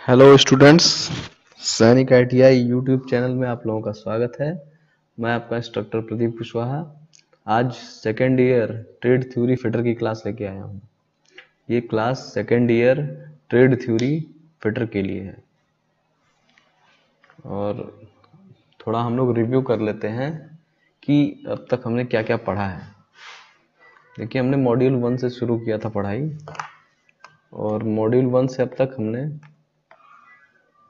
Hello students, सैनिक ITI YouTube channel में आप लोगों का स्वागत है। मैं आपका इंस्ट्रक्टर प्रदीप कुशवाहा आज second year trade theory fitter की क्लास लेके आया हूँ। ये class second year trade theory fitter के लिए है और थोड़ा हम लोग रिव्यू कर लेते हैं कि अब तक हमने क्या क्या पढ़ा है। देखिए, हमने मॉड्यूल 1 से शुरू किया था पढ़ाई और मॉड्यूल 1 से अब तक हमने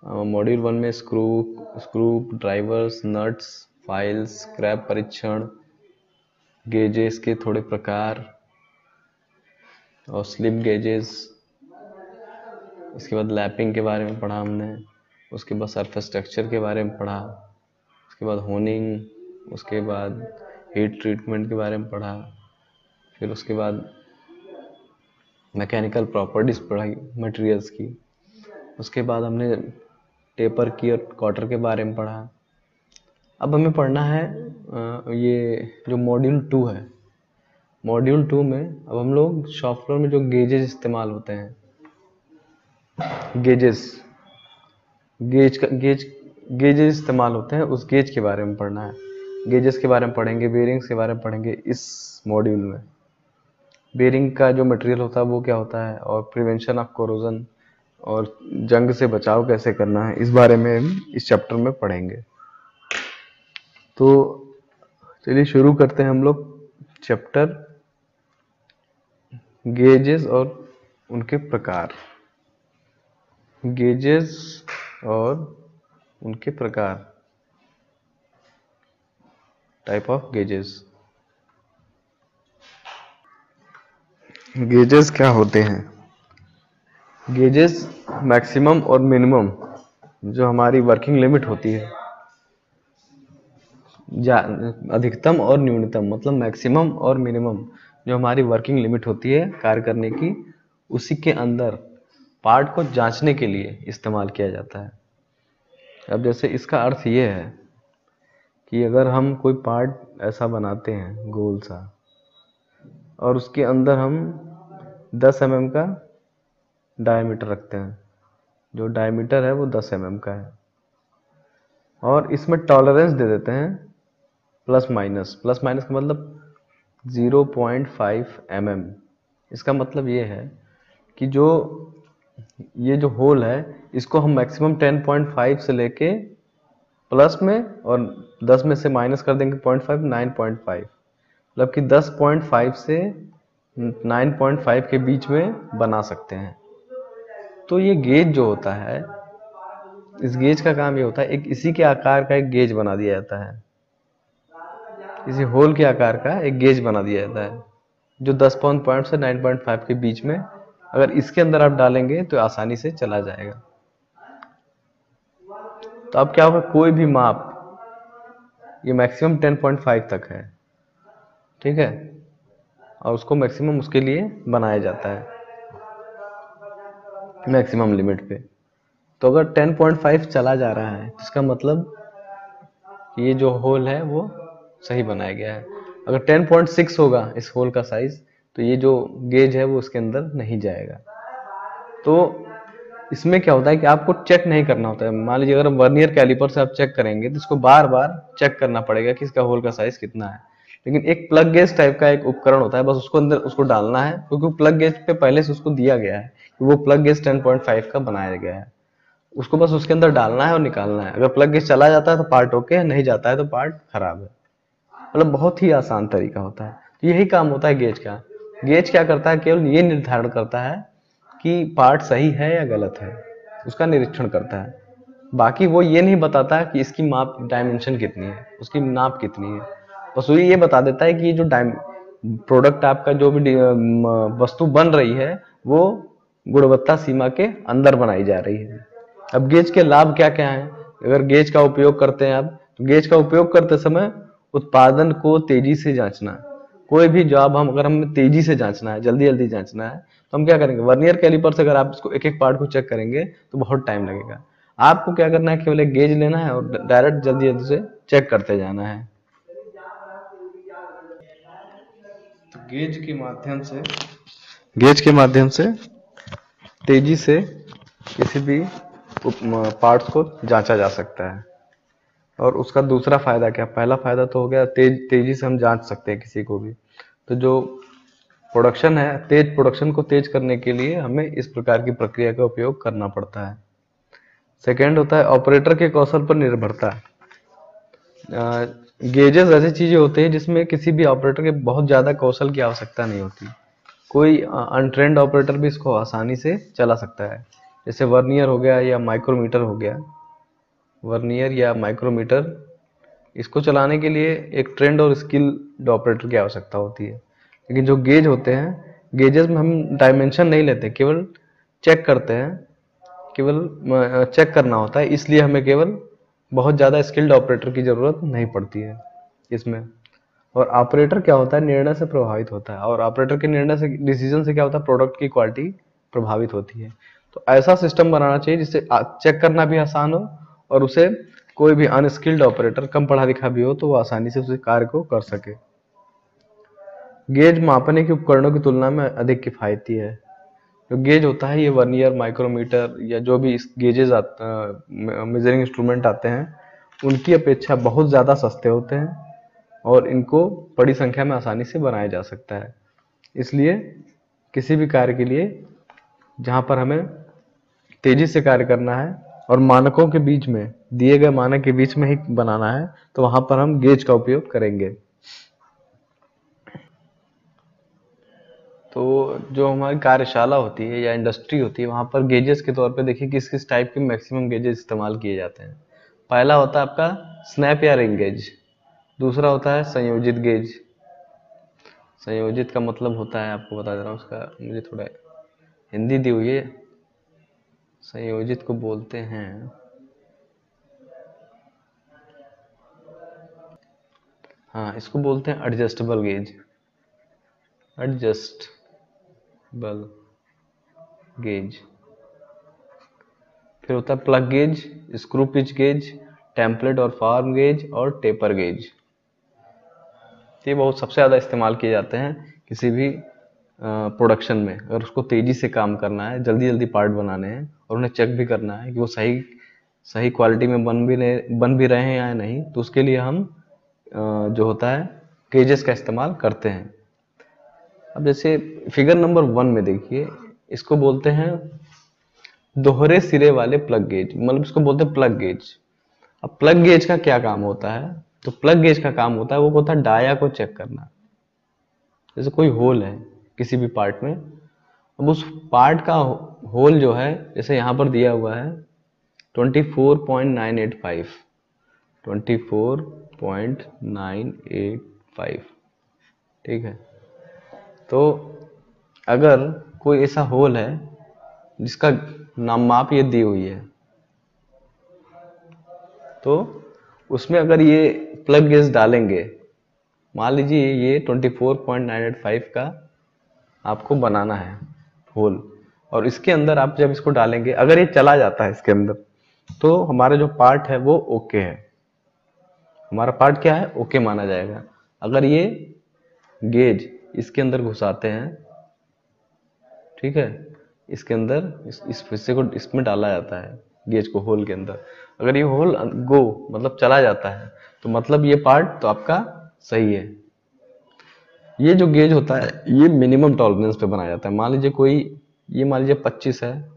मॉड्यूल 1 में screw drivers, nuts, files, scrap परीक्षण, गेजेस के थोड़े प्रकार और स्लिप गेजेस, इसके बाद लैपिंग के बारे में पढ़ा हमने, उसके बाद सरफेस स्ट्रक्चर के बारे में पढ़ा, उसके बाद होनिंग, उसके बाद हीट ट्रीटमेंट के बारे में पढ़ा, फिर उसके बाद मैकेनिकल प्रॉपर्टीज पढ़ाई मटेरियल्स की, उसके बाद हमने टेपर की और क्वार्टर के बारे में पढ़ा। अब हमें पढ़ना है ये जो मॉड्यूल 2 है। मॉड्यूल 2 में अब हम लोग शॉप फ्लोर में जो गेजेस इस्तेमाल होते हैं, गेजेस इस्तेमाल होते हैं, उस गेज के बारे में पढ़ना है। गेजेस के बारे में पढ़ेंगे, बेरिंग्स के बारे में पढ़ेंगे इस मॉड्यूल में। बेरिंग का जो मटेरियल होता है वो क्या होता है और प्रिवेंशन ऑफ कोरोजन और जंग से बचाव कैसे करना है, इस बारे में इस चैप्टर में पढ़ेंगे। तो चलिए शुरू करते हैं हम लोग चैप्टर गेजेस और उनके प्रकार। गेजेस और उनके प्रकार, टाइप ऑफ गेजेस। गेजेस क्या होते हैं? गेजेस मैक्सिमम और मिनिमम जो हमारी वर्किंग लिमिट होती है, अधिकतम और न्यूनतम, मतलब मैक्सिमम और मिनिमम जो हमारी वर्किंग लिमिट होती है कार्य करने की, उसी के अंदर पार्ट को जांचने के लिए इस्तेमाल किया जाता है। अब जैसे इसका अर्थ ये है कि अगर हम कोई पार्ट ऐसा बनाते हैं गोल सा और उसके अंदर हम 10 mm का डायमीटर रखते हैं, जो डायमीटर है वो 10 mm का है, और इसमें टॉलरेंस दे देते हैं प्लस माइनस का मतलब 0.5 mm। इसका मतलब ये है कि ये जो होल है इसको हम मैक्सिमम 10.5 से लेके प्लस में और 10 में से माइनस कर देंगे 0.5, 9.5, मतलब कि 10.5 से 9.5 के बीच में बना सकते हैं। तो ये गेज जो होता है, इस गेज का काम ये होता है, एक इसी के आकार का एक गेज बना दिया जाता है, इसी होल के आकार का एक गेज बना दिया जाता है जो 10.5 से 9.5 के बीच में, अगर इसके अंदर आप डालेंगे तो आसानी से चला जाएगा। तो अब क्या होगा, कोई भी माप ये मैक्सिमम 10.5 तक है, ठीक है, और उसको मैक्सिमम उसके लिए बनाया जाता है मैक्सिमम लिमिट पे। तो अगर 10.5 चला जा रहा है तो इसका मतलब ये जो होल है वो सही बनाया गया है। अगर 10.6 होगा इस होल का साइज तो ये जो गेज है वो उसके अंदर नहीं जाएगा। तो इसमें क्या होता है कि आपको चेक नहीं करना होता है। मान लीजिए अगर वर्नियर कैलिपर से आप चेक करेंगे तो इसको बार बार चेक करना पड़ेगा कि इसका होल का साइज कितना है। लेकिन एक प्लग गेज टाइप का एक उपकरण होता है, बस उसको अंदर उसको डालना है, क्योंकि प्लग गेज पे पहले से उसको दिया गया है कि वो प्लग गेज 10.5 का बनाया गया है। उसको बस उसके अंदर डालना है और निकालना है। अगर प्लग गेज चला जाता है तो पार्ट ओके, नहीं जाता है तो पार्ट खराब है। मतलब बहुत ही आसान तरीका होता है। तो यही काम होता है गेज का। गेज क्या करता है, केवल ये निर्धारण करता है कि पार्ट सही है या गलत है, उसका निरीक्षण करता है। बाकी वो ये नहीं बताता कि इसकी माप डायमेंशन कितनी है, उसकी नाप कितनी है। बस वो ये बता देता है कि ये जो प्रोडक्ट आपका जो भी वस्तु बन रही है वो गुणवत्ता सीमा के अंदर बनाई जा रही है। अब गेज के लाभ क्या क्या हैं? अगर गेज का उपयोग करते हैं आप, तो गेज का उपयोग करते समय उत्पादन को तेजी से जांचना। कोई भी जॉब अगर हमें तेजी से जांचना है, जल्दी जल्दी जांचना है, तो हम क्या करेंगे, वर्नियर कैलिपर से अगर आप इसको एक एक पार्ट को चेक करेंगे तो बहुत टाइम लगेगा। आपको क्या करना है, केवल एक गेज लेना है और डायरेक्ट जल्दी जल्दी से चेक करते जाना है। तो गेज के माध्यम से तेजी से किसी भी पार्ट्स को जांचा जा सकता है। और उसका दूसरा फायदा क्या, पहला फायदा तो हो गया तेजी से हम जांच सकते हैं किसी को भी। तो जो प्रोडक्शन है, प्रोडक्शन को तेज करने के लिए हमें इस प्रकार की प्रक्रिया का उपयोग करना पड़ता है। सेकेंड होता है ऑपरेटर के कौशल पर निर्भरता। गेजेस ऐसी चीजें होती हैं जिसमें किसी भी ऑपरेटर के बहुत ज्यादा कौशल की आवश्यकता नहीं होती। कोई अनट्रेंड ऑपरेटर भी इसको आसानी से चला सकता है। जैसे वर्नियर हो गया या माइक्रोमीटर हो गया, वर्नियर या माइक्रोमीटर, इसको चलाने के लिए एक ट्रेंड और स्किल्ड ऑपरेटर की आवश्यकता होती है। लेकिन जो गेज होते हैं, गेजेस में हम डायमेंशन नहीं लेते, केवल चेक करते हैं, केवल चेक करना होता है, इसलिए हमें केवल बहुत ज़्यादा स्किल्ड ऑपरेटर की ज़रूरत नहीं पड़ती है इसमें। और ऑपरेटर क्या होता है, निर्णय से प्रभावित होता है, और ऑपरेटर के निर्णय से, डिसीजन से क्या होता है, प्रोडक्ट की क्वालिटी प्रभावित होती है। तो ऐसा सिस्टम बनाना चाहिए जिससे चेक करना भी आसान हो, और उसे कोई भी अनस्किल्ड ऑपरेटर, कम पढ़ा लिखा भी हो, तो वो आसानी से उस कार्य को कर सके। गेज मापने के उपकरणों की तुलना में अधिक किफायती है। जो गेज होता है, ये वर्नियर, माइक्रोमीटर या जो भी गेजेस मेजरिंग इंस्ट्रूमेंट आते हैं, उनकी अपेक्षा बहुत ज़्यादा सस्ते होते हैं और इनको बड़ी संख्या में आसानी से बनाया जा सकता है। इसलिए किसी भी कार्य के लिए जहाँ पर हमें तेजी से कार्य करना है और मानकों के बीच में, दिए गए मानक के बीच में ही बनाना है, तो वहाँ पर हम गेज का उपयोग करेंगे। तो जो हमारी कार्यशाला होती है या इंडस्ट्री होती है, वहाँ पर गेजेस के तौर पे देखिए किस किस टाइप के मैक्सिमम गेजेस इस्तेमाल किए जाते हैं। पहला होता है आपका स्नैप या रिंग गेज, दूसरा होता है संयोजित गेज। संयोजित का मतलब होता है, आपको बता दे रहा हूँ, उसका मुझे थोड़ा हिंदी दी हुई है। संयोजित को बोलते हैं, हाँ, इसको बोलते हैं एडजस्टेबल गेज, एडजस्टेबल गेज। फिर होता है plug gauge, screw pitch gauge, template और फॉर्म गेज, और टेपर गेज। ये बहुत सबसे ज़्यादा इस्तेमाल किए जाते हैं किसी भी प्रोडक्शन में। अगर उसको तेज़ी से काम करना है, जल्दी जल्दी पार्ट बनाने हैं और उन्हें चेक भी करना है कि वो सही क्वालिटी में बन भी रहे हैं या नहीं, तो उसके लिए हम जो होता है गेजेस का इस्तेमाल करते हैं। अब जैसे फिगर नंबर 1 में देखिए, इसको बोलते हैं दोहरे सिरे वाले प्लग गेज, मतलब इसको बोलते हैं प्लग गेज। अब प्लग गेज का क्या काम होता है, तो प्लग गेज का काम होता है, वो होता है डाया को चेक करना। जैसे कोई होल है किसी भी पार्ट में, अब उस पार्ट का होल जो है, जैसे यहाँ पर दिया हुआ है 24.985, 24.985, ठीक है। तो अगर कोई ऐसा होल है जिसका माप ये दी हुई है, तो उसमें अगर ये प्लग गेज डालेंगे, मान लीजिए ये 24.985 का आपको बनाना है होल, और इसके अंदर आप जब इसको डालेंगे, अगर ये चला जाता है इसके अंदर, तो हमारा जो पार्ट है वो ओके है, हमारा पार्ट क्या है, ओके माना जाएगा। अगर ये गेज इसके अंदर घुसाते हैं, ठीक है, इसके अंदर इस हिस्से को इसमें डाला जाता है, गेज को होल के अंदर, अगर ये होल गो मतलब चला जाता है, तो मतलब ये पार्ट तो आपका सही है। ये जो गेज होता है, ये मिनिमम टॉलरेंस पे बनाया जाता है। मान लीजिए कोई, ये मान लीजिए 25 है,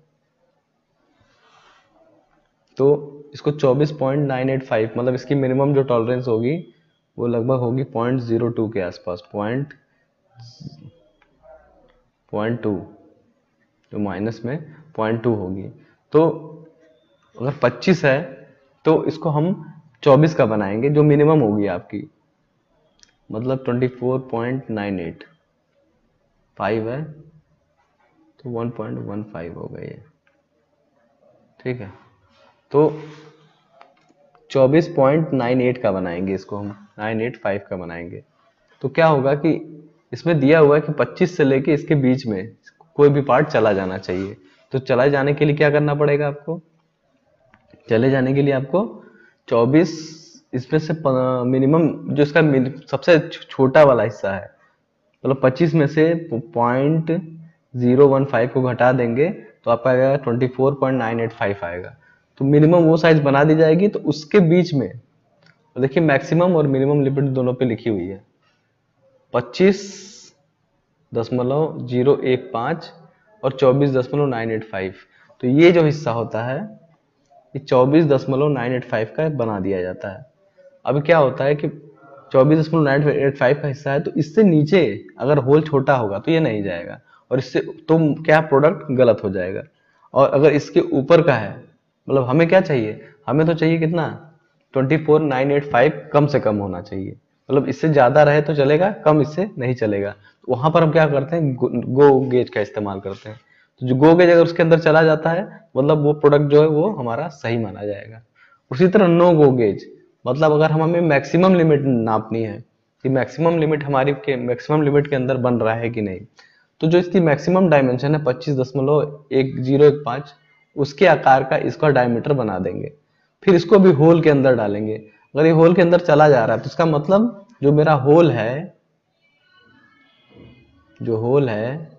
तो इसको 24.985, मतलब इसकी मिनिमम जो टॉलरेंस होगी वो लगभग होगी 0.02 के आसपास, 0.2, जो माइनस में 0.2 होगी। तो अगर 25 है तो इसको हम 24 का बनाएंगे, जो मिनिमम होगी आपकी, मतलब 24.985 है, तो 1.15 हो गई है, ठीक है। तो 24.98 का बनाएंगे, इसको हम 985 का बनाएंगे। तो क्या होगा कि इसमें दिया हुआ है कि 25 से लेके इसके बीच में कोई भी पार्ट चला जाना चाहिए। तो चलाए जाने के लिए क्या करना पड़ेगा आपको, चले जाने के लिए आपको 24, इसमें से मिनिमम जो इसका सबसे छोटा वाला हिस्सा है, मतलब 25 में से 0.015 को घटा देंगे तो आपका आएगा 24.985 आएगा। तो मिनिमम वो साइज बना दी जाएगी, तो उसके बीच में देखिए मैक्सिमम और मिनिमम लिमिट दोनों पे लिखी हुई है 25.015 और 24.985। तो ये जो हिस्सा होता है ये 24.985 का बना दिया जाता है। अब क्या होता है कि 24.985 का हिस्सा है, तो इससे नीचे अगर होल छोटा होगा तो ये नहीं जाएगा, और इससे तो क्या प्रोडक्ट गलत हो जाएगा। और अगर इसके ऊपर का है, मतलब हमें क्या चाहिए, हमें तो चाहिए कितना 24.985 कम से कम होना चाहिए, मतलब इससे ज्यादा रहे तो चलेगा, कम इससे नहीं चलेगा। तो वहां पर हम क्या करते हैं, गो गेज का इस्तेमाल करते हैं। तो जो गो गेज अगर उसके अंदर चला जाता है, मतलब वो प्रोडक्ट जो है वो हमारा सही माना जाएगा। उसी तरह नो गो गेज, मतलब अगर हमें मैक्सिमम लिमिट नापनी है कि मैक्सिमम लिमिट हमारी के मैक्सिमम लिमिट के अंदर बन रहा है कि नहीं, तो जो इसकी मैक्सिमम डायमेंशन है 25.1015, उसके आकार का इसका डायमीटर बना देंगे। फिर इसको भी होल के अंदर डालेंगे। अगर ये होल के अंदर चला जा रहा है तो इसका मतलब जो मेरा होल है, जो होल है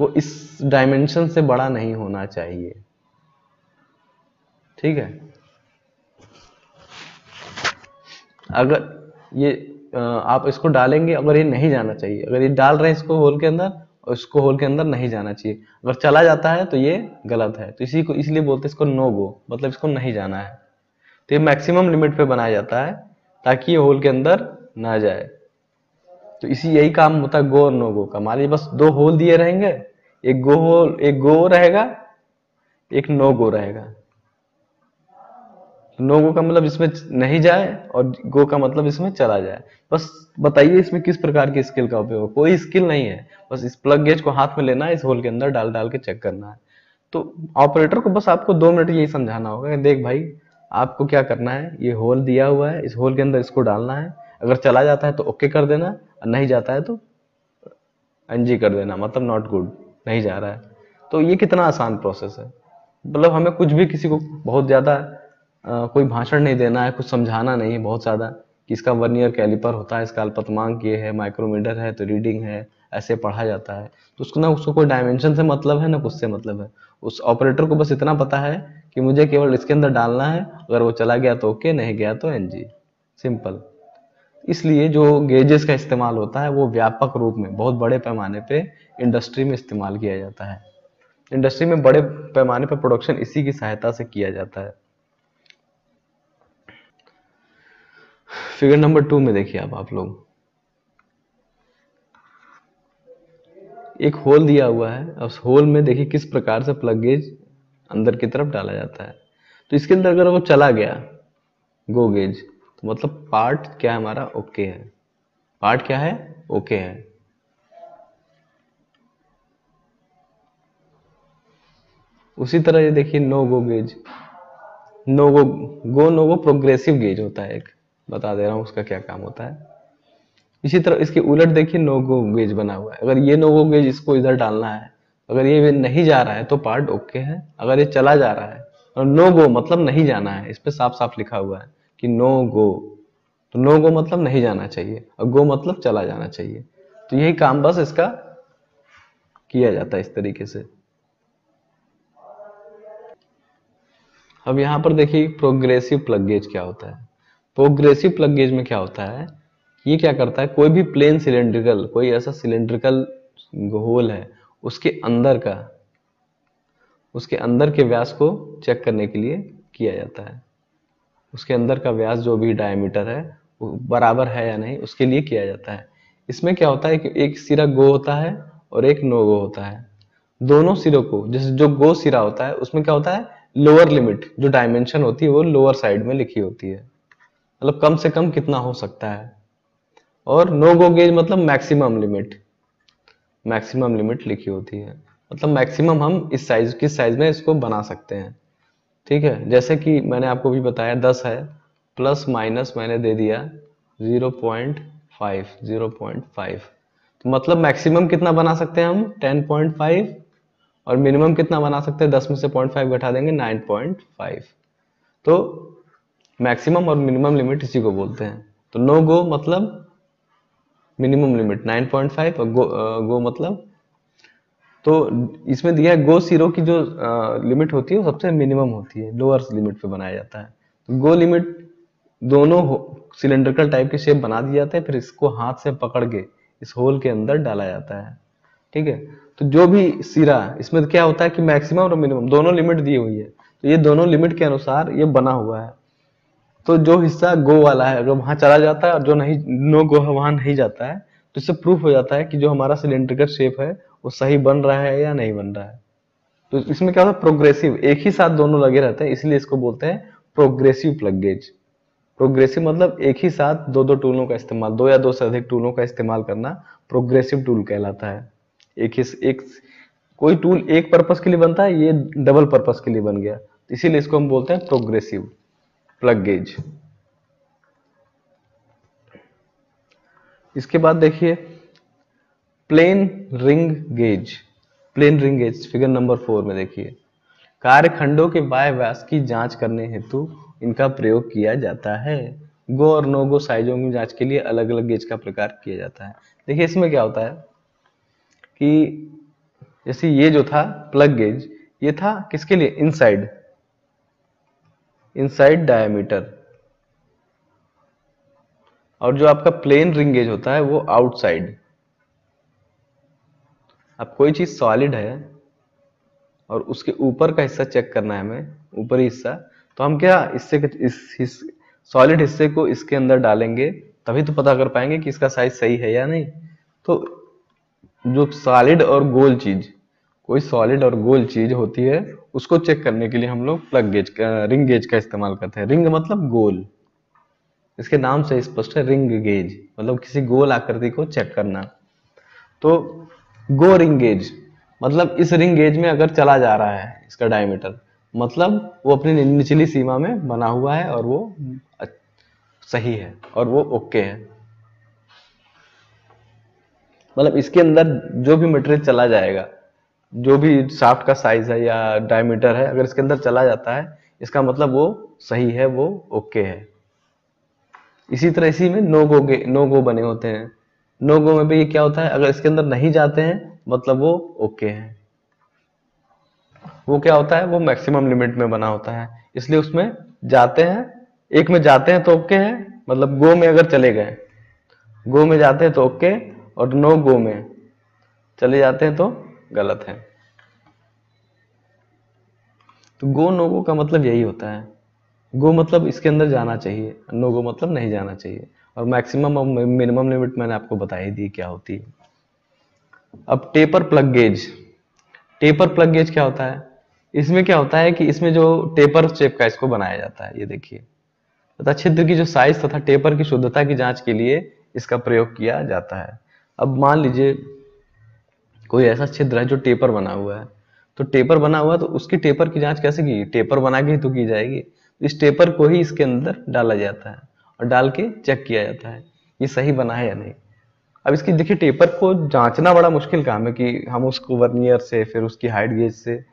वो इस डायमेंशन से बड़ा नहीं होना चाहिए। ठीक है, अगर ये आप इसको डालेंगे, अगर ये नहीं जाना चाहिए, अगर ये डाल रहे हैं इसको होल के अंदर और इसको होल के अंदर नहीं जाना चाहिए, अगर चला जाता है तो ये गलत है। तो इसी को इसलिए बोलते हैं इसको नो गो, मतलब इसको नहीं जाना है। तो ये मैक्सिमम लिमिट पे बनाया जाता है ताकि ये होल के अंदर ना जाए। तो इसी यही काम होता है गो और नो गो का। मान लीजिए बस दो होल दिए रहेंगे, एक गो होल, एक गो रहेगा, एक नो गो रहेगा। नो गो का मतलब इसमें नहीं जाए और गो का मतलब इसमें चला जाए। बस बताइए इसमें किस प्रकार की स्किल का उपयोग, कोई स्किल नहीं है, बस इस प्लग गेज को हाथ में लेना है, इस होल के अंदर डाल डाल के चेक करना है। तो ऑपरेटर को बस आपको 2 मिनट यही समझाना होगा कि देख भाई आपको क्या करना है, ये होल दिया हुआ है, इस होल के अंदर इसको डालना है, अगर चला जाता है तो ओके कर देना, और नहीं जाता है तो एनजी कर देना, मतलब नॉट गुड, नहीं जा रहा है। तो ये कितना आसान प्रोसेस है, मतलब हमें कुछ भी किसी को बहुत ज्यादा कोई भाषण नहीं देना है, कुछ समझाना नहीं है बहुत ज्यादा कि इसका वर्नियर कैलिपर होता है, इसका अल्पतमांक ये है, माइक्रोमीटर है तो रीडिंग है, ऐसे पढ़ा जाता है। तो उसको ना, उसको कोई डायमेंशन से मतलब है ना कुछ से मतलब है। उस ऑपरेटर को बस इतना पता है कि मुझे केवल इसके अंदर डालना है, अगर वो चला गया तो ओके, नहीं गया तो एनजी, सिंपल। इसलिए जो गेजेस का इस्तेमाल होता है वो व्यापक रूप में बहुत बड़े पैमाने पे इंडस्ट्री में इस्तेमाल किया जाता है। इंडस्ट्री में बड़े पैमाने पर प्रोडक्शन इसी की सहायता से किया जाता है। फिगर नंबर 2 में देखिए आप लोग, एक होल दिया हुआ है, उस होल में देखिए किस प्रकार से प्लग गेज अंदर की तरफ डाला जाता है। तो इसके अंदर अगर वो चला गया गो गेज, तो मतलब पार्ट क्या है हमारा, ओके है। पार्ट क्या है, ओके है। उसी तरह ये देखिए no go gauge, no go no go progressive gauge होता है एक, बता दे रहा हूं उसका क्या काम होता है। इसी तरह इसके उलट देखिए नो गो गेज बना हुआ है, अगर ये नो गो गेज इसको इधर डालना है, अगर ये नहीं जा रहा है तो पार्ट ओके है, अगर ये चला जा रहा है और नो गो मतलब नहीं जाना है, इस पे साफ साफ लिखा हुआ है कि नो गो, तो नो गो मतलब नहीं जाना चाहिए और गो मतलब चला जाना चाहिए। तो यही काम बस इसका किया जाता है इस तरीके से। अब यहां पर देखिए प्रोग्रेसिव प्लग गेज क्या होता है। प्रोग्रेसिव प्लग गेज में क्या होता है, ये क्या करता है, कोई भी प्लेन सिलेंड्रिकल, कोई ऐसा सिलेंड्रिकल होल है, उसके अंदर का, उसके अंदर के व्यास को चेक करने के लिए किया जाता है। उसके अंदर का व्यास जो भी डायमीटर है वो बराबर है या नहीं, उसके लिए किया जाता है। इसमें क्या होता है कि एक सिरा गो होता है और एक नो गो होता है। दोनों सिरों को, जैसे जो गो सिरा होता है उसमें क्या होता है, लोअर लिमिट जो डायमेंशन होती है वो लोअर साइड में लिखी होती है, मतलब कम से कम कितना हो सकता है। और नो गो गेज मतलब मैक्सिमम लिमिट, मैक्सिमम लिमिट लिखी होती है, मतलब मैक्सिमम हम इस साइज, किस साइज में इसको बना सकते हैं। ठीक है, जैसे कि मैंने आपको भी बताया 10 है, प्लस माइनस मैंने दे दिया 0.5, 0.5, तो मतलब मैक्सिमम कितना बना सकते हैं हम 10.5, और मिनिमम कितना बना सकते हैं, 10 में से 0.5 घटा देंगे 9.5। तो मैक्सिमम और मिनिमम लिमिट इसी को बोलते हैं। तो नो गो मतलब मिनिमम लिमिट 9.5 और गो मतलब, तो इसमें दिया है गो जीरो की जो लिमिट होती है वो सबसे मिनिमम होती है, लोअर लिमिट पे बनाया जाता है। तो गो लिमिट दोनों सिलेंड्रिकल टाइप के शेप बना दिए जाते हैं, फिर इसको हाथ से पकड़ के इस होल के अंदर डाला जाता है। ठीक है, तो जो भी सिरा इसमें क्या होता है कि मैक्सिमम और मिनिमम दोनों लिमिट दी हुई है, तो ये दोनों लिमिट के अनुसार ये बना हुआ है। तो जो हिस्सा गो वाला है अगर वहां चला जाता है और जो नहीं नो गो है वहां नहीं जाता है, तो इससे प्रूफ हो जाता है कि जो हमारा सिलेंड्रिकल शेप है वो सही बन रहा है या नहीं बन रहा है। तो इसमें क्या होता है, प्रोग्रेसिव एक ही साथ दोनों लगे रहते हैं, इसलिए इसको बोलते हैं प्रोग्रेसिव प्लग गेज। प्रोग्रेसिव मतलब एक ही साथ दो दो टूलों का इस्तेमाल, दो या दो से अधिक टूलों का इस्तेमाल करना प्रोग्रेसिव टूल कहलाता है। एक कोई टूल एक पर्पस के लिए बनता है, ये डबल पर्पस के लिए बन गया, इसीलिए इसको हम बोलते हैं प्रोग्रेसिव प्लग गेज। इसके बाद देखिए plain ring gauge. Plain ring gauge figure number 4 में देखिए, कार्यखंडों के बाह्य व्यास की जांच करने हेतु इनका प्रयोग किया जाता है। गो और नो गो साइजों की जांच के लिए अलग अलग गेज का प्रकार किया जाता है। देखिए इसमें क्या होता है कि जैसे ये जो था प्लग गेज, ये था किसके लिए, इनसाइड, इनसाइड डायमीटर, और जो आपका प्लेन रिंग गेज होता है वो आउटसाइड। अब कोई चीज सॉलिड है और उसके ऊपर का हिस्सा चेक करना है हमें, ऊपरी हिस्सा, तो हम क्या इस सॉलिड हिस्से को इसके अंदर डालेंगे, तभी तो पता कर पाएंगे कि इसका साइज सही है या नहीं। तो जो सॉलिड और गोल चीज, कोई सॉलिड और गोल चीज होती है उसको चेक करने के लिए हम लोग प्लग गेज का, रिंग गेज का इस्तेमाल करते हैं। रिंग मतलब गोल, इसके नाम से स्पष्ट है, रिंग गेज मतलब किसी गोल आकृति को चेक करना। तो गो रिंग गेज मतलब इस रिंग गेज में अगर चला जा रहा है इसका डायमीटर, मतलब वो अपनी निचली सीमा में बना हुआ है और वो सही है और वो ओके है। मतलब इसके अंदर जो भी मटेरियल चला जाएगा, जो भी शाफ्ट का साइज है या डायमीटर है, अगर इसके अंदर चला जाता है इसका मतलब वो सही है, वो ओके है। इसी तरह इसी में नो गो बने होते हैं। नो गो में भी ये क्या होता है, अगर इसके अंदर नहीं जाते हैं मतलब वो ओके है। वो क्या होता है, वो मैक्सिमम लिमिट में बना होता है, इसलिए उसमें जाते हैं, एक में जाते हैं तो ओके है, मतलब गो में अगर चले गए, गो में जाते हैं तो ओके, और नो गो में चले जाते हैं तो गलत है। तो गो नो गो का मतलब यही होता है। गो मतलब इसके अंदर जाना चाहिए, नो गो मतलब नहीं जाना चाहिए, और मैक्सिमम और मिनिमम लिमिट मैंने आपको बता ही दी क्या होती है। अब taper plug gauge. Taper plug gauge क्या होता है, इसमें क्या होता है कि इसमें जो टेपर शेप का इसको बनाया जाता है, ये देखिए तथा छिद्र की जो साइज तथा टेपर की शुद्धता की जांच के लिए इसका प्रयोग किया जाता है। अब मान लीजिए कोई ऐसा छिद्र है जो टेपर बना हुआ है, तो टेपर बना हुआ है तो उसकी टेपर की जांच कैसे की, टेपर बना के ही तो की जाएगी। इस टेपर को ही इसके अंदर डाला जाता है और डाल के चेक किया जाता है ये सही बना है या नहीं। अब इसकी देखिए टेपर को जांचना बड़ा मुश्किल काम है कि हम उसको वर्नियर से, फिर उसकी हाइट गेज से,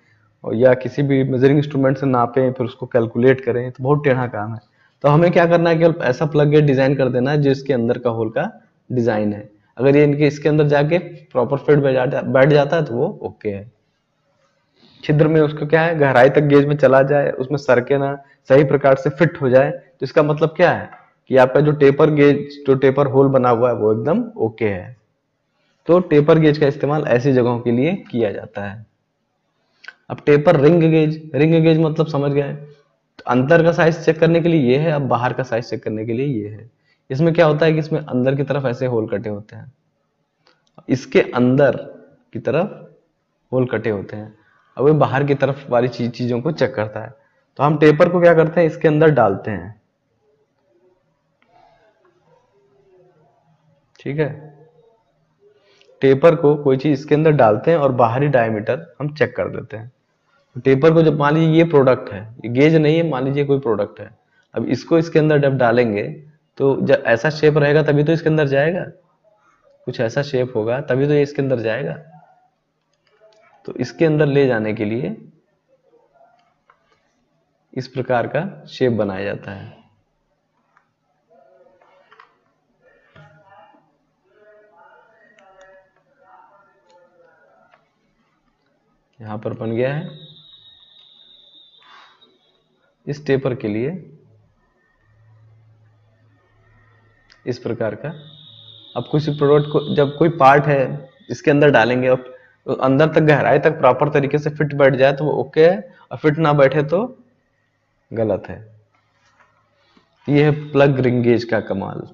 और या किसी भी मेजरिंग इंस्ट्रूमेंट से नापें, फिर उसको कैलकुलेट करें, तो बहुत टेढ़ा काम है। तो हमें क्या करना है, केवल ऐसा प्लग गेज डिजाइन कर देना है जिसके अंदर का होल का डिजाइन है। अगर ये इनके इसके अंदर जाके प्रॉपर फिट बैठ जाता है तो वो ओके है। छिद्र में उसको क्या है, गहराई तक गेज में चला जाए, उसमें सरके ना, सही प्रकार से फिट हो जाए, तो इसका मतलब क्या है कि आपका जो टेपर गेज, जो टेपर होल बना हुआ है वो एकदम ओके है। तो टेपर गेज का इस्तेमाल ऐसी जगहों के लिए किया जाता है। अब taper ring gauge, ring gauge मतलब समझ गए, तो अंदर का साइज चेक करने के लिए ये है, अब बाहर का साइज चेक करने के लिए ये है। इसमें क्या होता है कि इसमें अंदर की तरफ ऐसे होल कटे होते हैं, इसके अंदर की तरफ होल कटे होते हैं, अब वो बाहर की तरफ वाली चीजों को चेक करता है। तो हम टेपर को क्या करते हैं, इसके अंदर डालते हैं, ठीक है, टेपर को कोई चीज इसके अंदर डालते हैं और बाहरी डायमीटर हम चेक कर देते हैं। तो टेपर को जब मान लीजिए ये प्रोडक्ट है, ये गेज नहीं है, मान लीजिए कोई प्रोडक्ट है, अब इसको इसके अंदर जब डालेंगे तो जब ऐसा शेप रहेगा तभी तो इसके अंदर जाएगा, कुछ ऐसा शेप होगा तभी तो ये इसके अंदर जाएगा। तो इसके अंदर ले जाने के लिए इस प्रकार का शेप बनाया जाता है। यहाँ पर बन गया है इस टेपर के लिए इस प्रकार का। अब किसी प्रोडक्ट को जब कोई पार्ट है इसके अंदर डालेंगे और तो अंदर तक गहराई तक प्रॉपर तरीके से फिट बैठ जाए तो वो ओके है, और फिट ना बैठे तो गलत है। ये है प्लग रिंग गेज का कमाल।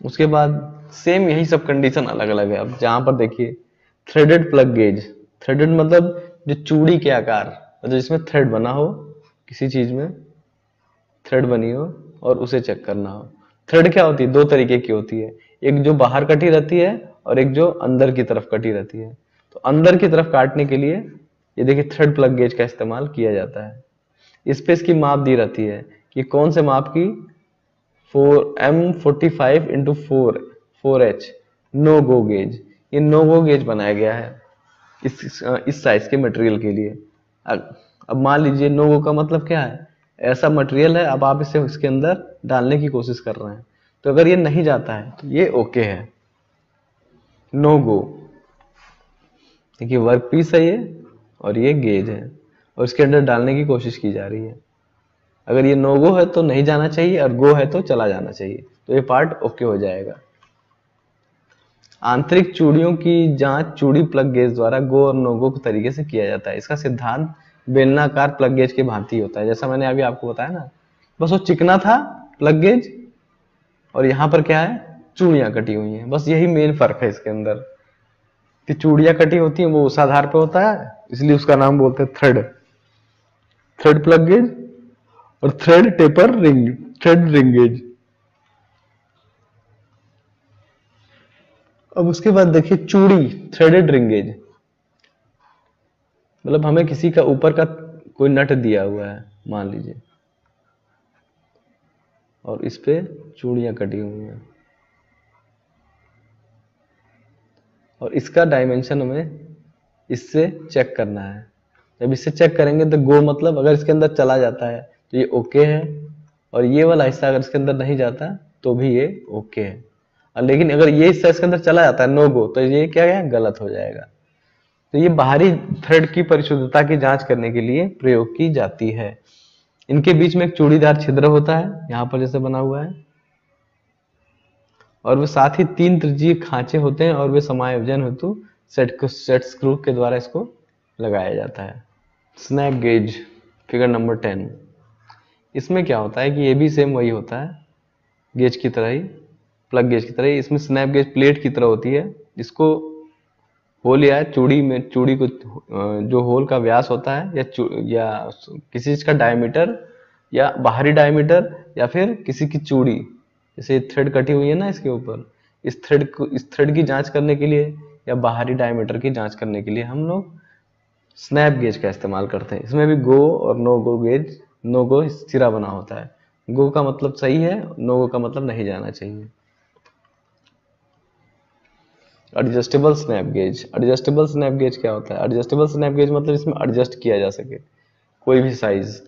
उसके बाद सेम यही सब कंडीशन अलग अलग है। अब जहां पर देखिए थ्रेडेड प्लग गेज, थ्रेडेड मतलब जो चूड़ी के आकार, मतलब जिसमें थ्रेड बना हो, किसी चीज में थ्रेड बनी हो और उसे चेक करना हो। थ्रेड क्या होती है, दो तरीके की होती है, एक जो बाहर कटी रहती है और एक जो अंदर की तरफ कटी रहती है। तो अंदर की तरफ काटने के लिए ये देखिए थ्रेड प्लग गेज का इस्तेमाल किया जाता है। इस पे इसकी माप दी रहती है कि कौन से माप की, 4M45x4 नो गो गेज। ये नो गो गेज बनाया गया है इस साइज के मटेरियल के लिए। अब मान लीजिए नो गो का मतलब क्या है, ऐसा मटेरियल है अब आप इसे इसके अंदर डालने की कोशिश कर रहे हैं, तो अगर ये नहीं जाता है तो ये ओके है, नो गो। देखिए वर्क पीस है ये और ये गेज है और इसके अंदर डालने की कोशिश की जा रही है। अगर ये नो गो है तो नहीं जाना चाहिए और गो है तो चला जाना चाहिए, तो ये पार्ट ओके हो जाएगा। आंतरिक चूड़ियों की जांच चूड़ी प्लग गेज द्वारा गो और नो गो के तरीके से किया जाता है। इसका सिद्धांत बेलनाकार प्लग गेज के भांति होता है, जैसा मैंने अभी आपको बताया ना, बस वो चिकना था प्लग गेज और यहाँ पर क्या है, चूड़ियां कटी हुई हैं, बस यही मेन फर्क है इसके अंदर कि चूड़ियां कटी होती हैं वो उस आधार पे होता है, इसलिए उसका नाम बोलते हैं थ्रेड, थ्रेड प्लग गेज और thread taper ring, thread ring gauge. अब उसके बाद देखिए चूड़ी थ्रेडेड रिंग गेज, मतलब हमें किसी का ऊपर का कोई नट दिया हुआ है मान लीजिए और इस पे चूड़ियां कटी हुई हैं और इसका डायमेंशन हमें इससे चेक करना है। जब इससे चेक करेंगे तो गो मतलब अगर इसके अंदर चला जाता है तो ये ओके है, और ये वाला हिस्सा अगर इसके अंदर नहीं जाता तो भी ये ओके है। और लेकिन अगर ये हिस्सा इसके अंदर चला जाता है नो गो, तो ये क्या है, गलत हो जाएगा। तो ये बाहरी थ्रेड की परिशुद्धता की जांच करने के लिए प्रयोग की जाती है। इनके बीच में एक चूड़ीदार छिद्र होता है, यहाँ पर जैसे बना हुआ है, और वे साथ ही 3 त्रिज्यीय खांचे होते हैं और वे समायोजन हेतु सेट स्क्रू के द्वारा इसको लगाया जाता है। स्नैप गेज फिगर नंबर 10, इसमें क्या होता है कि ये भी सेम वही होता है गेज की तरह ही, प्लग गेज की तरह ही। इसमें स्नैप गेज प्लेट की तरह होती है, इसको होल या चूड़ी में, चूड़ी को जो होल का व्यास होता है या किसी चीज का डायमीटर या बाहरी डायमीटर या फिर किसी की चूड़ी, जैसे थ्रेड कटी हुई है ना इसके ऊपर, इस थ्रेड की जांच करने के लिए या बाहरी डायमीटर की जांच करने के लिए हम लोग स्नैप गेज का इस्तेमाल करते हैं। इसमें भी गो और नो गो गेज, नो गो सिरा बना होता है, गो का मतलब सही है, नो गो का मतलब नहीं जाना चाहिए। Adjustable snap gauge, adjustable snap gauge क्या होता है, एडजस्टेबल स्नैप गेज मतलब इसमें एडजस्ट किया जा सके कोई भी साइज।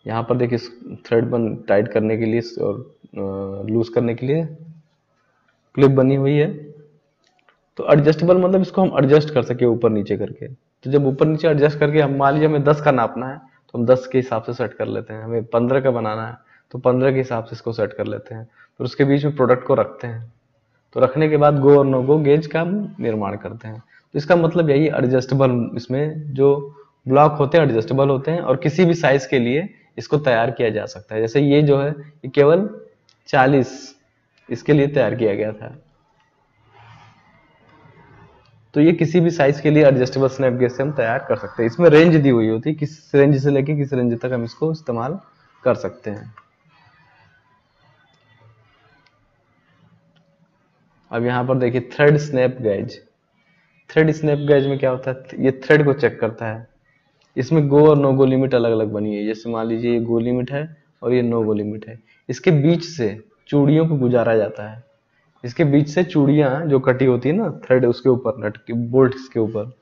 यहाँ पर देखिए थ्रेड बन टाइट करने के लिए और लूज करने के लिए क्लिप बनी हुई है। तो एडजस्टेबल मतलब इसको हम एडजस्ट कर सके ऊपर नीचे करके। तो जब ऊपर नीचे एडजस्ट करके, हम मान लीजिए हमें 10 का नापना है तो हम 10 के हिसाब से सेट कर लेते हैं, हमें 15 का बनाना है तो 15 के हिसाब से इसको सेट कर लेते हैं, फिर उसके बीच में प्रोडक्ट को रखते हैं। तो रखने के बाद गो और नो गो गेज का निर्माण करते हैं। तो इसका मतलब यही एडजस्टेबल, इसमें जो ब्लॉक होते हैं एडजस्टेबल होते हैं और किसी भी साइज के लिए इसको तैयार किया जा सकता है। जैसे ये जो है ये केवल 40 इसके लिए तैयार किया गया था, तो ये किसी भी साइज के लिए एडजस्टेबल स्नैप गेज से हम तैयार कर सकते हैं। इसमें रेंज दी हुई होती है, किस रेंज से लेके किस रेंज तक हम इसको इस्तेमाल कर सकते हैं। अब यहाँ पर देखिए thread snap gauge, thread snap gauge में क्या होता है, ये थ्रेड को चेक करता है। इसमें गो और नो गो लिमिट अलग अलग बनी है, जैसे मान लीजिए ये गो लिमिट है और ये नो गो लिमिट है। इसके बीच से चूड़ियों को गुजारा जाता है, इसके बीच से चूड़ियां जो कटी होती है ना थ्रेड, उसके ऊपर नट के बोल्ट के ऊपर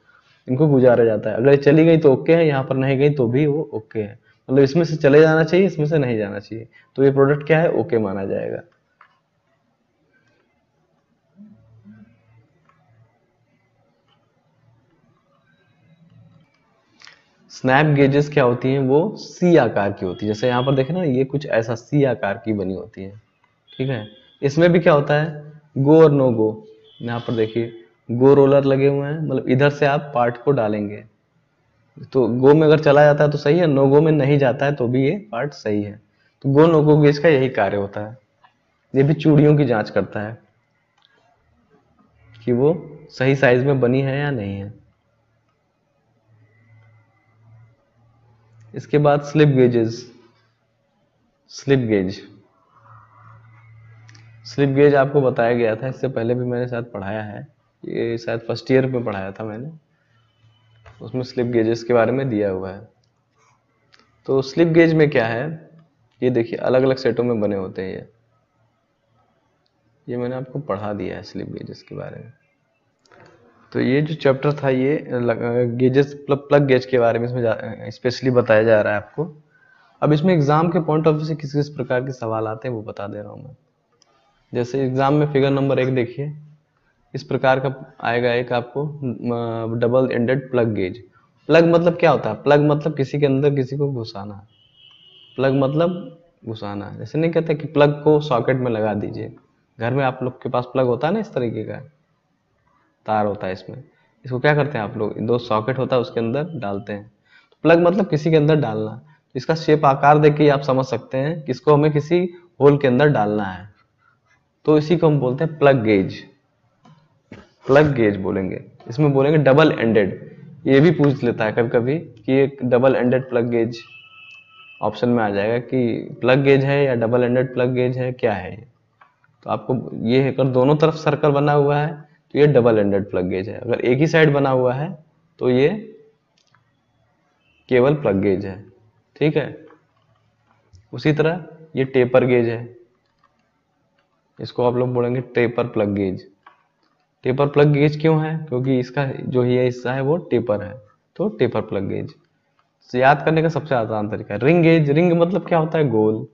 इनको गुजारा जाता है। अगर ये चली गई तो ओके है, यहाँ पर नहीं गई तो भी वो ओके है, मतलब इसमें से चले जाना चाहिए, इसमें से नहीं जाना चाहिए, तो ये प्रोडक्ट क्या है, ओके माना जाएगा। स्नैप गेजेस क्या होती हैं, वो सी आकार की होती है। जैसे यहाँ पर देखें ना, ये कुछ ऐसा सी आकार की बनी होती है, ठीक है। इसमें भी क्या होता है, गो और नो गो। यहाँ पर देखिए गो रोलर लगे हुए हैं, मतलब इधर से आप पार्ट को डालेंगे तो गो में अगर चला जाता है तो सही है, नो गो में नहीं जाता है तो भी ये पार्ट सही है। तो गो नो गो गेज का यही कार्य होता है। ये भी चूड़ियों की जांच करता है कि वो सही साइज में बनी है या नहीं है। इसके बाद slip gauges. Slip gauge, slip gauge आपको बताया गया था, इससे पहले भी मैंने शायद पढ़ाया है, ये शायद फर्स्ट ईयर में पढ़ाया था मैंने, उसमें स्लिप गेजेस के बारे में दिया हुआ है। तो स्लिप गेज में क्या है, ये देखिए अलग अलग सेटों में बने होते हैं ये मैंने आपको पढ़ा दिया है स्लिप गेजेस के बारे में। तो ये जो चैप्टर था ये गेजेस प्लग गेज के बारे में इसमें स्पेशली बताया जा रहा है आपको। अब इसमें एग्जाम के पॉइंट ऑफ व्यू से किस किस प्रकार के सवाल आते हैं वो बता दे रहा हूँ मैं। जैसे एग्जाम में फिगर नंबर 1 देखिए, इस प्रकार का आएगा एक आपको double ended plug gauge. Plug मतलब क्या होता है, प्लग मतलब किसी के अंदर किसी को घुसाना। प्लग मतलब घुसाना, जैसे नहीं कहते कि प्लग को सॉकेट में लगा दीजिए। घर में आप लोग के पास प्लग होता है ना, इस तरीके का तार होता है इसमें, इसको क्या करते हैं आप लोग, 2 सॉकेट होता है उसके अंदर डालते हैं। तो प्लग मतलब किसी के अंदर डालना। इसका शेप आकार देख के आप समझ सकते हैं कि इसको हमें किसी होल के अंदर डालना है, तो इसी को हम बोलते हैं प्लग गेज। प्लग गेज बोलेंगे। इसमें बोलेंगे डबल एंडेड, ये भी पूछ लेता है कभी कभी कि एक double ended plug gauge option में आ जाएगा कि प्लग गेज है या डबल एंडेड प्लग गेज है, क्या है ये। तो आपको ये अगर दोनों तरफ सर्कल बना हुआ है तो ये डबल एंडेड प्लग गेज है, अगर एक ही साइड बना हुआ है तो ये केवल प्लग गेज है, ठीक है। उसी तरह ये टेपर गेज है, इसको आप लोग बोलेंगे taper plug gauge. Taper plug gauge क्यों है, क्योंकि इसका जो ये हिस्सा है वो टेपर है, तो टेपर प्लग गेज। तो याद करने का सबसे आसान तरीका है रिंग गेज। रिंग मतलब क्या होता है, गोल।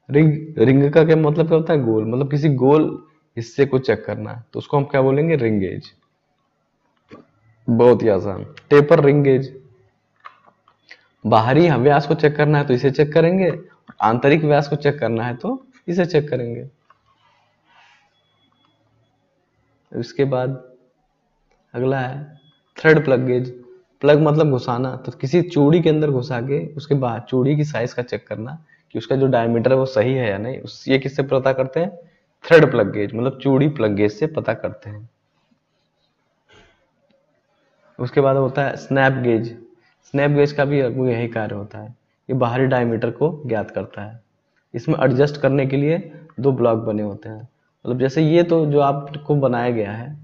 रिंग, रिंग का क्या मतलब क्या होता है, गोल, मतलब किसी गोल हिस्से को चेक करना है तो उसको हम क्या बोलेंगे, रिंग गेज। बहुत ही आसान। टेपर रिंग गेज, बाहरी व्यास को चेक करना है तो इसे चेक करेंगे, आंतरिक व्यास को चेक करना है तो इसे चेक करेंगे। इसके बाद अगला है थ्रेड प्लग गेज। प्लग मतलब घुसाना, तो किसी चूड़ी के अंदर घुसा के उसके बाद चूड़ी की साइज का चेक करना कि उसका जो डायमीटर है वो सही है या नहीं। ये किससे पता करते हैं, थ्रेड प्लग गेज, मतलब चूड़ी प्लग गेज से पता करते हैं। उसके बाद होता है स्नैप गेज। स्नैप गेज का भी यही कार्य होता है, ये बाहरी डायमीटर को ज्ञात करता है। इसमें एडजस्ट करने के लिए 2 ब्लॉक बने होते हैं, मतलब जैसे ये तो जो आपको बनाया गया है,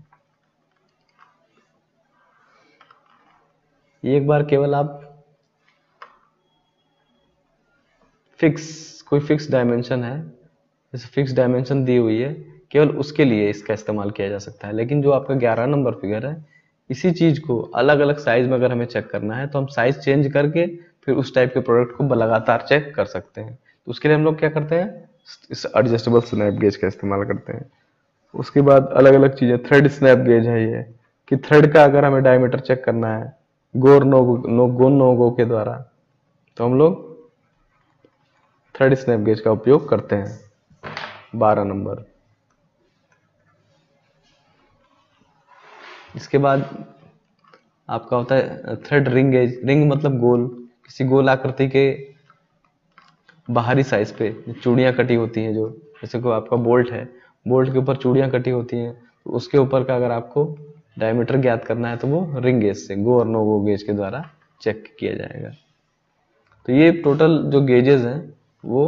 ये एक बार केवल आप कोई फिक्स डायमेंशन है, जैसे फिक्स डायमेंशन दी हुई है, केवल उसके लिए इसका इस्तेमाल किया जा सकता है। लेकिन जो आपका 11 नंबर फिगर है, इसी चीज को अलग अलग साइज में अगर हमें चेक करना है तो हम साइज चेंज करके फिर उस टाइप के प्रोडक्ट को लगातार चेक कर सकते हैं। तो उसके लिए हम लोग क्या करते हैं, इस एडजस्टेबल स्नैप गेज का इस्तेमाल करते हैं। उसके बाद अलग अलग चीजें, थ्रेड स्नैप गेज है ये, कि थ्रेड का अगर हमें डायमीटर चेक करना है गो और नो गो के द्वारा, तो हम लोग थ्रेड स्नैप गेज का उपयोग करते हैं। 12 नंबर। इसके बाद आपका होता है थ्रेड रिंग गेज। रिंग मतलब गोल, किसी गोल आकृति के बाहरी साइज पे चूड़ियां कटी होती हैं, जो जैसे को आपका बोल्ट है, बोल्ट के ऊपर चूड़ियां कटी होती हैं, तो उसके ऊपर का अगर आपको डायमीटर ज्ञात करना है तो वो रिंग गेज से, गो और नो गो गेज के द्वारा चेक किया जाएगा। तो ये टोटल जो गेजेस हैं वो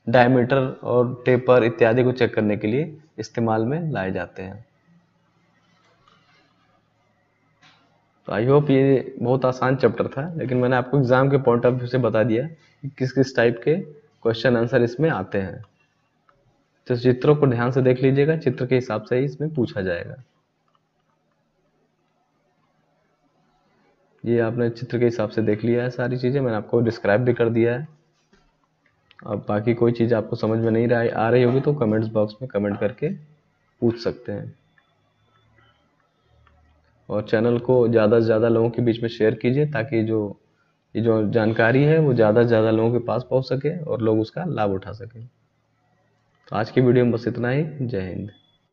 डायमीटर और टेपर इत्यादि को चेक करने के लिए इस्तेमाल में लाए जाते हैं। तो आई होप ये बहुत आसान चैप्टर था, लेकिन मैंने आपको एग्जाम के पॉइंट ऑफ व्यू से बता दिया कि किस किस टाइप के क्वेश्चन आंसर इसमें आते हैं। तो चित्रों को ध्यान से देख लीजिएगा, चित्र के हिसाब से ही इसमें पूछा जाएगा। ये आपने चित्र के हिसाब से देख लिया है, सारी चीजें मैंने आपको डिस्क्राइब भी कर दिया है। अब बाकी कोई चीज आपको समझ में नहीं आ रही होगी तो कमेंट्स बॉक्स में कमेंट करके पूछ सकते हैं। और चैनल को ज़्यादा से ज़्यादा लोगों के बीच में शेयर कीजिए ताकि जो ये जो जानकारी है वो ज़्यादा से ज़्यादा लोगों के पास पहुंच सके और लोग उसका लाभ उठा सकें। तो आज की वीडियो में बस इतना ही। जय हिंद।